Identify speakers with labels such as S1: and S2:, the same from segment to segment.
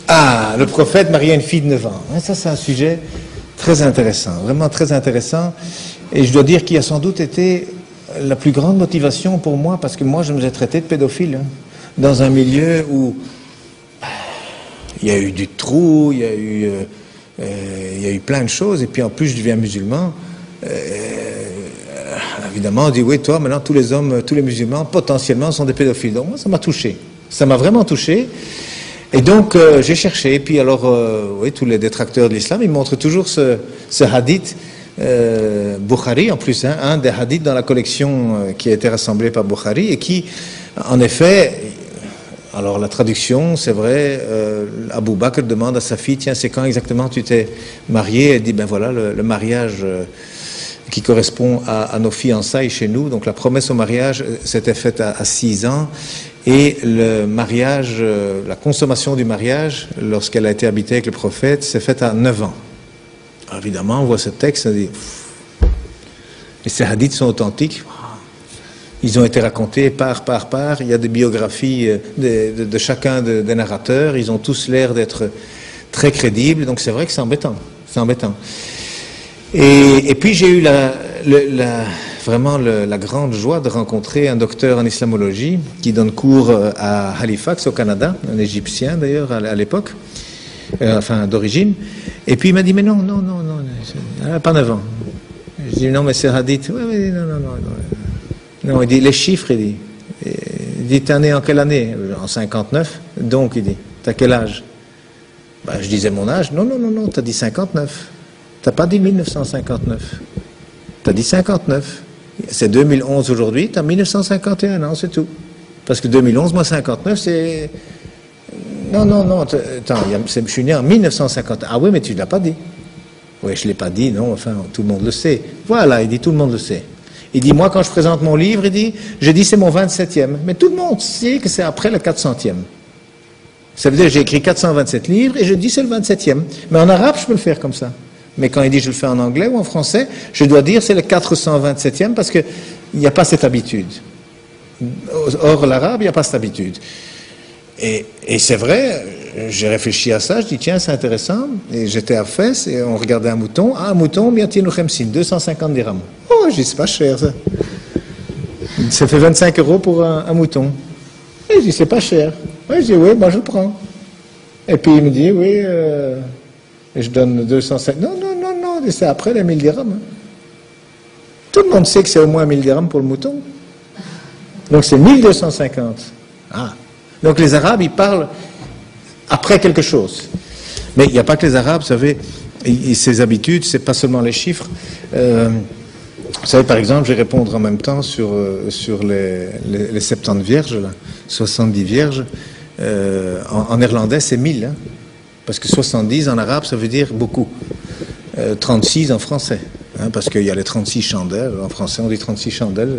S1: Ah, le prophète mariait une fille de 9 ans. Ça, c'est un sujet très intéressant, vraiment très intéressant. Et je dois dire qu'il a sans doute été la plus grande motivation pour moi, parce que moi, je me suis traité de pédophile, dans un milieu où il y a eu du trou, il y a eu plein de choses, et puis en plus, je deviens musulman. Évidemment, on dit, oui, toi, maintenant, tous les hommes, tous les musulmans, potentiellement, sont des pédophiles. Donc, moi, ça m'a touché. Ça m'a vraiment touché. Et donc, j'ai cherché. Et puis, alors, oui, tous les détracteurs de l'islam, ils montrent toujours ce hadith Bukhari, en plus, un des hadiths dans la collection qui a été rassemblée par Bukhari, et qui, en effet, alors la traduction, c'est vrai, Abu Bakr demande à sa fille, tiens, c'est quand exactement tu t'es marié? Elle dit, ben voilà, le mariage qui correspond à nos fiançailles chez nous. Donc la promesse au mariage s'était faite à 6 ans, et le mariage, la consommation du mariage, lorsqu'elle a été habitée avec le prophète, s'est faite à 9 ans. Alors, évidemment, on voit ce texte, on dit, et ces hadiths sont authentiques. Ils ont été racontés par. Il y a des biographies de chacun des narrateurs. Ils ont tous l'air d'être très crédibles. Donc c'est vrai que c'est embêtant. C'est embêtant. Et puis j'ai eu vraiment la grande joie de rencontrer un docteur en islamologie qui donne cours à Halifax au Canada, un Égyptien d'ailleurs à l'époque, enfin d'origine. Et puis il m'a dit, mais non, pas 9 ans. Je dis, non, mais c'est hadith. Oui, non. Non, il dit, les chiffres, il dit, t'es né en quelle année? En 59. Donc, il dit, t'as quel âge? Ben, je disais mon âge. Non, t'as dit 59. T'as pas dit 1959. T'as dit 59. C'est 2011 aujourd'hui, t'as 1951 ans, c'est tout. Parce que 2011, moi 59, c'est... Non, attends, je suis né en 1950. Ah oui, mais tu ne l'as pas dit. Oui, je ne l'ai pas dit, non, enfin, tout le monde le sait. Voilà, il dit, tout le monde le sait. Il dit, moi, quand je présente mon livre, je dis, c'est mon 27e. Mais tout le monde sait que c'est après le 400e. Ça veut dire que j'ai écrit 427 livres et je dis, c'est le 27e. Mais en arabe, je peux le faire comme ça. Mais quand il dit, je le fais en anglais ou en français, je dois dire, c'est le 427e parce qu'il n'y a pas cette habitude. Or, l'arabe, il n'y a pas cette habitude. Et c'est vrai, j'ai réfléchi à ça, je dis tiens c'est intéressant, et j'étais à Fès et on regardait un mouton, un mouton, bien tinu khemsin, 250 dirhams. Oh, je dis c'est pas cher ça. Ça fait 25 € pour un mouton. Et je dis c'est pas cher. Ouais, je dis oui, moi je le prends. Et puis il me dit oui, et je donne 250. Non, c'est après les 1000 dirhams. Tout le monde sait que c'est au moins 1000 dirhams pour le mouton. Donc c'est 1250. Ah. Donc les Arabes, ils parlent après quelque chose. Mais il n'y a pas que les Arabes, vous savez, ces habitudes, c'est pas seulement les chiffres. Vous savez, par exemple, je vais répondre en même temps sur les 70 vierges, là, 70 vierges. En néerlandais, c'est 1000, hein, parce que 70 en arabe, ça veut dire beaucoup. 36 en français, hein, parce qu'il y a les 36 chandelles. En français, on dit 36 chandelles.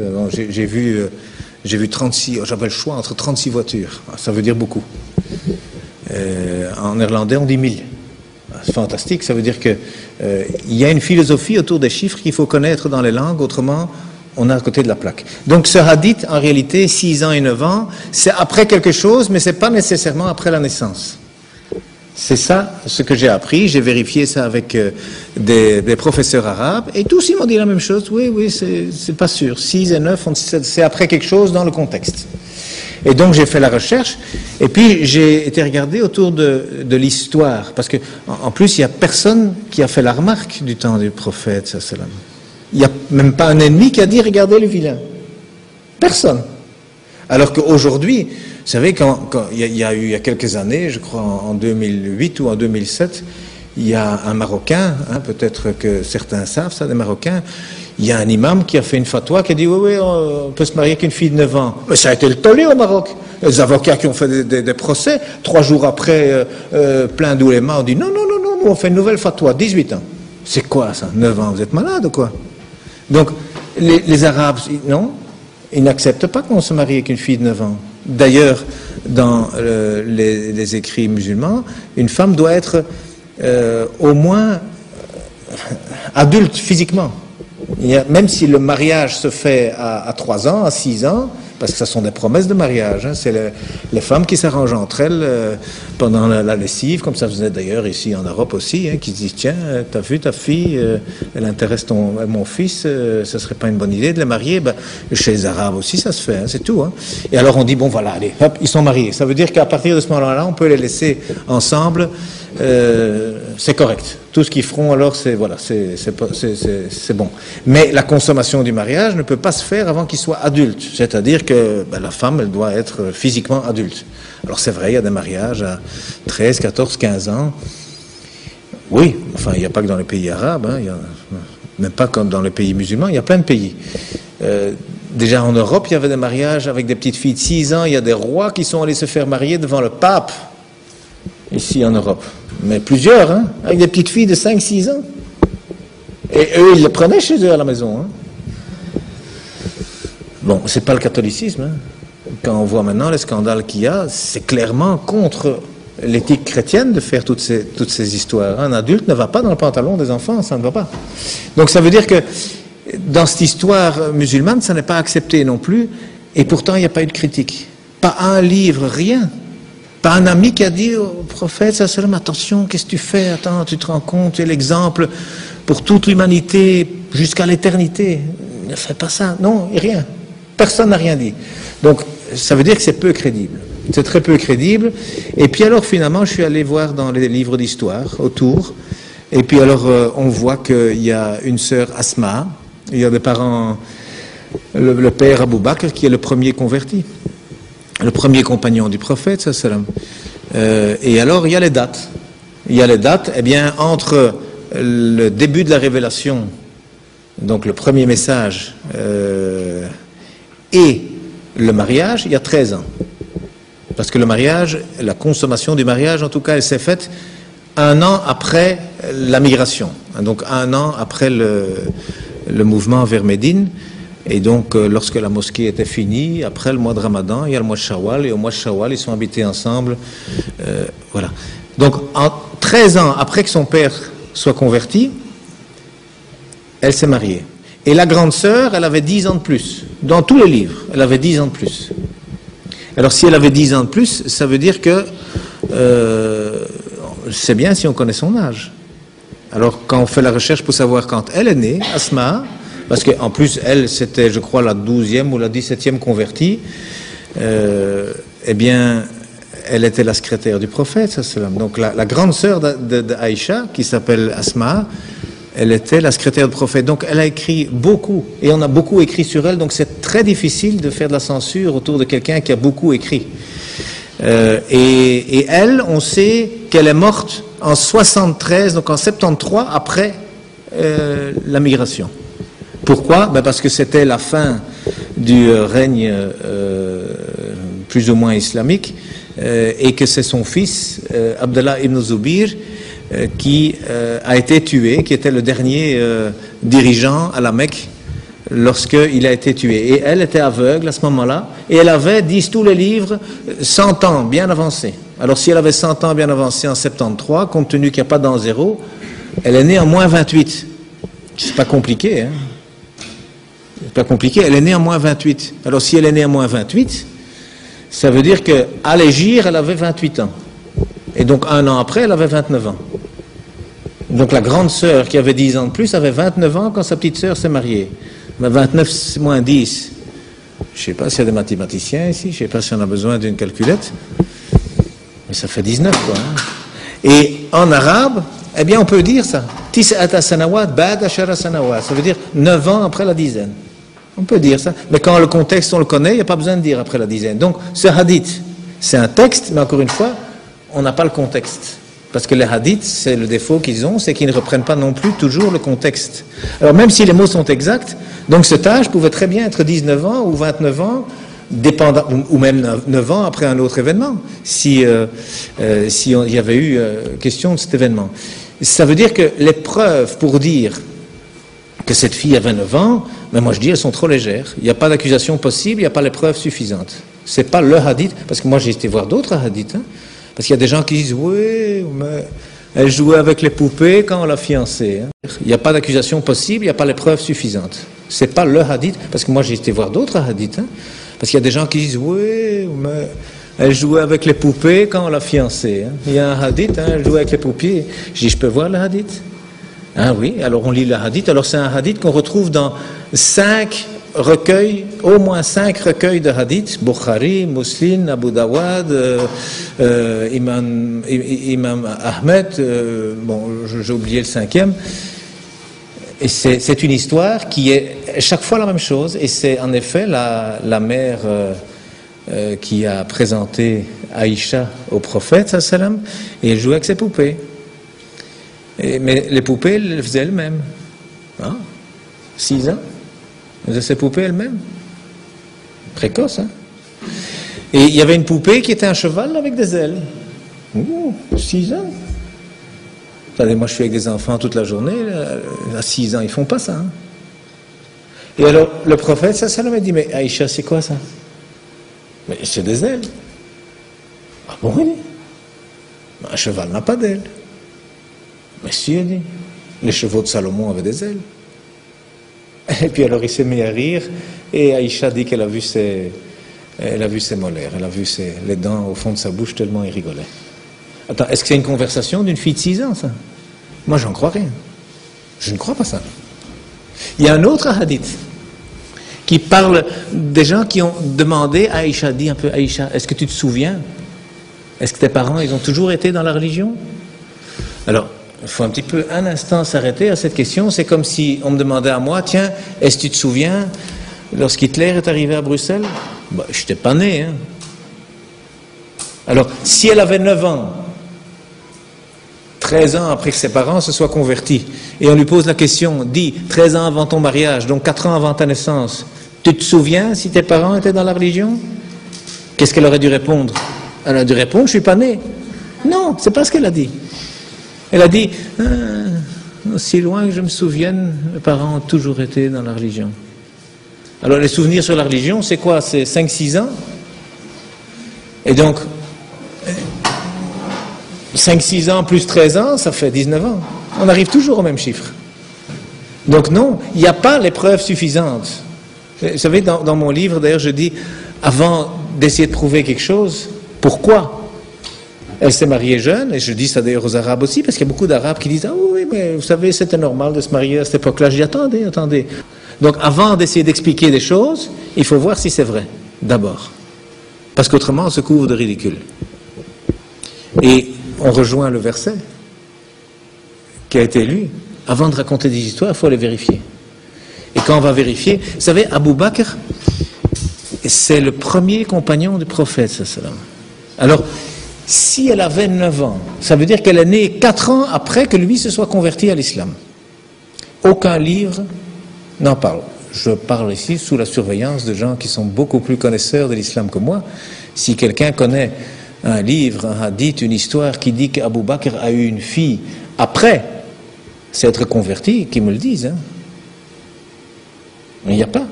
S1: J'ai vu 36, j'avais le choix entre 36 voitures. Ça veut dire beaucoup. En néerlandais, on dit 1000. C'est fantastique, ça veut dire que il y a une philosophie autour des chiffres qu'il faut connaître dans les langues, autrement, on est à côté de la plaque. Donc ce hadith, en réalité, 6 ans et 9 ans, c'est après quelque chose, mais c'est pas nécessairement après la naissance. C'est ça ce que j'ai appris, j'ai vérifié ça avec des professeurs arabes, et tous ils m'ont dit la même chose, oui, c'est pas sûr, 6 et 9, c'est après quelque chose dans le contexte. Et donc j'ai fait la recherche, et puis j'ai été regarder autour de l'histoire, parce que en plus il n'y a personne qui a fait la remarque du temps du prophète, sallam. Il n'y a même pas un ennemi qui a dit regardez le vilain. Personne. Alors qu'aujourd'hui, vous savez, il y a quelques années, je crois en 2008 ou en 2007, il y a un Marocain, hein, peut-être que certains savent ça, des Marocains, il y a un imam qui a fait une fatwa qui a dit oui, on peut se marier qu'une fille de 9 ans. Mais ça a été le tollé au Maroc. Les avocats qui ont fait des procès, 3 jours après, plein d'oulémas ont dit non, nous on fait une nouvelle fatwa, 18 ans. C'est quoi ça, 9 ans, vous êtes malade ou quoi? Donc, les Arabes, non, ils n'acceptent pas qu'on se marie avec une fille de 9 ans. D'ailleurs, dans les écrits musulmans, une femme doit être au moins adulte physiquement. Même si le mariage se fait à 3 ans, à 6 ans, parce que ce sont des promesses de mariage. Hein. C'est les femmes qui s'arrangent entre elles pendant la lessive, comme ça faisait d'ailleurs ici en Europe aussi, hein, qui se disent tiens, t'as vu ta fille, elle intéresse mon fils, ce serait pas une bonne idée de les marier. Ben, chez les Arabes aussi ça se fait, hein, c'est tout. Hein. Et alors on dit bon voilà, allez, hop, ils sont mariés. Ça veut dire qu'à partir de ce moment-là, on peut les laisser ensemble. C'est correct. Tout ce qu'ils feront alors, c'est voilà, c'est bon. Mais la consommation du mariage ne peut pas se faire avant qu'ils soient adultes. C'est-à-dire que ben, la femme, elle doit être physiquement adulte. Alors c'est vrai, il y a des mariages à 13, 14, 15 ans. Oui, enfin, il n'y a pas que dans les pays arabes, hein, même pas comme dans les pays musulmans, il y a plein de pays. Déjà en Europe, il y avait des mariages avec des petites filles de 6 ans. Il y a des rois qui sont allés se faire marier devant le pape, ici en Europe. Mais plusieurs, hein, avec des petites filles de 5-6 ans. Et eux, ils les prenaient chez eux à la maison. Hein. Bon, c'est pas le catholicisme. Hein. Quand on voit maintenant les scandales qu'il y a, c'est clairement contre l'éthique chrétienne de faire toutes ces histoires. Un adulte ne va pas dans le pantalon des enfants, ça ne va pas. Donc ça veut dire que dans cette histoire musulmane, ça n'est pas accepté non plus, et pourtant il n'y a pas eu de critique. Pas un livre, rien. Pas un ami qui a dit au prophète, attention, qu'est-ce que tu fais? Attends, tu te rends compte, tu es l'exemple pour toute l'humanité jusqu'à l'éternité. Ne fais pas ça. Non, rien. Personne n'a rien dit. Donc, ça veut dire que c'est peu crédible. C'est très peu crédible. Et puis alors, finalement, je suis allé voir dans les livres d'histoire autour. Et puis alors, on voit qu'il y a une sœur Asma. Il y a des parents, le père Abou Bakr, qui est le premier converti. Le premier compagnon du prophète, et alors il y a les dates. Il y a les dates, eh bien, entre le début de la révélation, donc le premier message, et le mariage, il y a 13 ans. Parce que le mariage, la consommation du mariage, en tout cas, elle s'est faite 1 an après la migration. Donc 1 an après le mouvement vers Médine. Et donc, lorsque la mosquée était finie, après le mois de Ramadan, il y a le mois de Shawwal, et au mois de Shawwal, ils sont habités ensemble. Voilà. Donc, 13 ans après que son père soit converti, elle s'est mariée. Et la grande sœur, elle avait 10 ans de plus. Dans tous les livres, elle avait 10 ans de plus. Alors, si elle avait 10 ans de plus, ça veut dire que c'est bien si on connaît son âge. Alors, quand on fait la recherche pour savoir quand elle est née, Asma, parce qu'en plus, elle, c'était, je crois, la 12e ou la 17e convertie, eh bien, elle était la secrétaire du prophète, donc la grande sœur d'Aïcha, qui s'appelle Asma, elle était la secrétaire du prophète. Donc, elle a écrit beaucoup, et on a beaucoup écrit sur elle, donc c'est très difficile de faire de la censure autour de quelqu'un qui a beaucoup écrit. Et elle, on sait qu'elle est morte en 73, donc en 73, après la migration. Pourquoi? Ben parce que c'était la fin du règne plus ou moins islamique et que c'est son fils, Abdallah ibn Zubir, qui a été tué, qui était le dernier dirigeant à la Mecque lorsqu'il a été tué. Et elle était aveugle à ce moment-là, et elle avait, disent tous les livres, 100 ans bien avancés. Alors si elle avait 100 ans bien avancés en 73, compte tenu qu'il n'y a pas d'an zéro, elle est née en moins 28. C'est pas compliqué, hein? C'est pas compliqué, elle est née en moins 28. Alors si elle est née en moins 28, ça veut dire qu'à l'Hégire, elle avait 28 ans. Et donc 1 an après, elle avait 29 ans. Donc la grande sœur qui avait 10 ans de plus avait 29 ans quand sa petite sœur s'est mariée. Mais 29 moins 10, je ne sais pas s'il y a des mathématiciens ici, je ne sais pas si on a besoin d'une calculette, mais ça fait 19 quoi. Hein. Et en arabe, eh bien on peut dire ça. Tis'ata sanawat ba'da ashara sanawat. Ça veut dire 9 ans après la dizaine. On peut dire ça. Mais quand le contexte on le connaît, il n'y a pas besoin de dire après la dizaine. Donc ce hadith, c'est un texte, mais encore une fois, on n'a pas le contexte. Parce que les hadiths, c'est le défaut qu'ils ont, c'est qu'ils ne reprennent pas non plus toujours le contexte. Alors même si les mots sont exacts, donc cet âge pouvait très bien être 19 ans ou 29 ans, dépendant, ou même 9 ans après un autre événement, si il y avait eu question de cet événement. Ça veut dire que les preuves pour dire que cette fille avait 9 ans, mais moi je dis elles sont trop légères. Il n'y a pas d'accusation possible, il n'y a pas les preuves suffisantes. C'est pas le hadith, parce que moi j'ai été voir d'autres hadiths, hein, parce qu'il y a des gens qui disent oui, mais elle jouait avec les poupées quand on l'a fiancée. Hein. Il n'y a pas d'accusation possible, il n'y a pas les preuves suffisantes. C'est pas le hadith, parce que moi j'ai été voir d'autres hadiths, hein, Parce qu'il y a des gens qui disent, oui, mais elle jouait avec les poupées quand on l'a fiancée. Hein. Il y a un hadith, hein, elle jouait avec les poupées. Je dis, je peux voir le hadith? Ah oui, alors on lit le hadith. Alors c'est un hadith qu'on retrouve dans 5 recueils, au moins 5 recueils de hadith, Bukhari, Muslim, Abu Dawud, Imam Ahmed, bon, j'ai oublié le 5e. Et c'est une histoire qui est chaque fois la même chose, et c'est en effet la mère qui a présenté Aïcha au prophète, sallam, et elle jouait avec ses poupées. Mais les poupées, elles les faisaient elles-mêmes. Hein? 6 ans. Elle faisait ses poupées elles-mêmes. Précoce, hein? Et il y avait une poupée qui était un cheval avec des ailes. Ouh, 6 ans. Attendez, moi je suis avec des enfants toute la journée, à 6 ans, ils font pas ça. Hein? Et alors, le prophète, ça m'a dit, mais Aïcha, c'est quoi ça? Mais c'est des ailes. Ah bon, oui. Un cheval n'a pas d'ailes. Mais si, elle dit, les chevaux de Salomon avaient des ailes. Et puis alors il s'est mis à rire, et Aïcha dit qu'elle a vu ses molaires, elle a vu les dents au fond de sa bouche tellement il rigolait. Attends, est-ce que c'est une conversation d'une fille de 6 ans, ça? Moi, j'en crois rien. Je ne crois pas ça. Il y a un autre hadith qui parle des gens qui ont demandé à Aïcha, dit un peu, Aïcha, est-ce que tu te souviens? Est-ce que tes parents, ils ont toujours été dans la religion? Alors, il faut un petit peu, un instant, s'arrêter à cette question. C'est comme si on me demandait à moi, tiens, est-ce que tu te souviens, lorsqu'Hitler est arrivé à Bruxelles? Ben, je n'étais pas né, hein. Alors, si elle avait 9 ans, 13 ans après que ses parents se soient convertis, et on lui pose la question, dis, 13 ans avant ton mariage, donc 4 ans avant ta naissance, tu te souviens si tes parents étaient dans la religion? Qu'est-ce qu'elle aurait dû répondre? Elle a dû répondre, je ne suis pas né. Non, c'est pas ce qu'elle a dit. Elle a dit, aussi loin que je me souvienne, mes parents ont toujours été dans la religion. Alors les souvenirs sur la religion, c'est quoi? C'est 5-6 ans. Et donc, 5-6 ans plus 13 ans, ça fait 19 ans. On arrive toujours au même chiffre. Donc non, il n'y a pas les preuves suffisantes. Vous savez, dans mon livre, d'ailleurs, je dis, avant d'essayer de prouver quelque chose, pourquoi? Elle s'est mariée jeune, et je dis ça d'ailleurs aux Arabes aussi, parce qu'il y a beaucoup d'Arabes qui disent « Ah oui, mais vous savez, c'était normal de se marier à cette époque-là. » Je dis « Attendez. » Donc avant d'essayer d'expliquer des choses, il faut voir si c'est vrai, d'abord. Parce qu'autrement, on se couvre de ridicule. Et on rejoint le verset qui a été lu. Avant de raconter des histoires, il faut les vérifier. Et quand on va vérifier, vous savez, Abu Bakr, c'est le premier compagnon du prophète, sallam. Alors, si elle avait 9 ans, ça veut dire qu'elle est née 4 ans après que lui se soit converti à l'islam. Aucun livre n'en parle. Je parle ici sous la surveillance de gens qui sont beaucoup plus connaisseurs de l'islam que moi. Si quelqu'un connaît un livre, un hadith, une histoire qui dit qu'Abu Bakr a eu une fille après s'être converti, qu'ils me le disent. Hein. Mais il n'y a pas.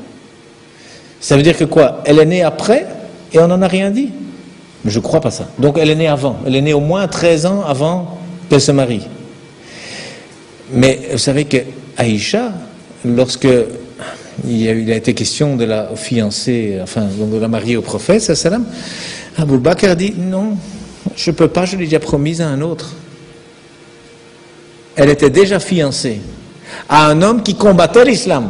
S1: Ça veut dire que quoi? Elle est née après et on n'en a rien dit? Mais je ne crois pas ça. Donc elle est née avant. Elle est née au moins 13 ans avant qu'elle se marie. Mais vous savez que Aïcha, lorsque il a été question de la fiancée, enfin de la marier au prophète, sallam, Abu Bakr a dit non, je ne peux pas, je l'ai déjà promise à un autre. Elle était déjà fiancée à un homme qui combattait l'islam.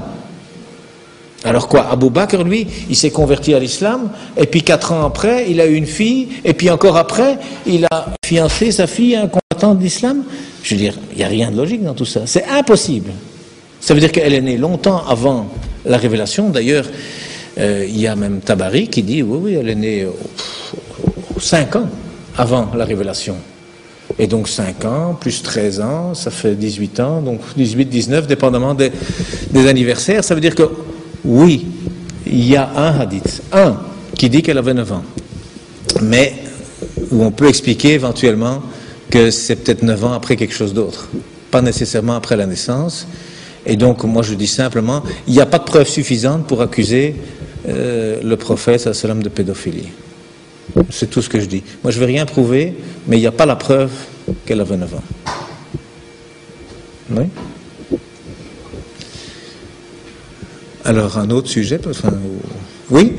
S1: Alors quoi, Abu Bakr, lui, il s'est converti à l'islam, et puis 4 ans après, il a eu une fille, et puis encore après, il a fiancé sa fille à un combattant de l'islam. Je veux dire, il n'y a rien de logique dans tout ça. C'est impossible. Ça veut dire qu'elle est née longtemps avant la révélation. D'ailleurs, il y a même Tabari qui dit, oui, elle est née 5 ans avant la révélation. Et donc 5 ans, plus 13 ans, ça fait 18 ans, donc 18, 19, dépendamment des anniversaires. Ça veut dire que oui, il y a un hadith, qui dit qu'elle avait 9 ans. Mais où on peut expliquer éventuellement que c'est peut-être 9 ans après quelque chose d'autre. Pas nécessairement après la naissance. Et donc, moi je dis simplement, il n'y a pas de preuve suffisante pour accuser le prophète sallam de pédophilie. C'est tout ce que je dis. Moi je ne vais rien prouver, mais il n'y a pas la preuve qu'elle avait 9 ans. Oui? Alors, un autre sujet, enfin, oui?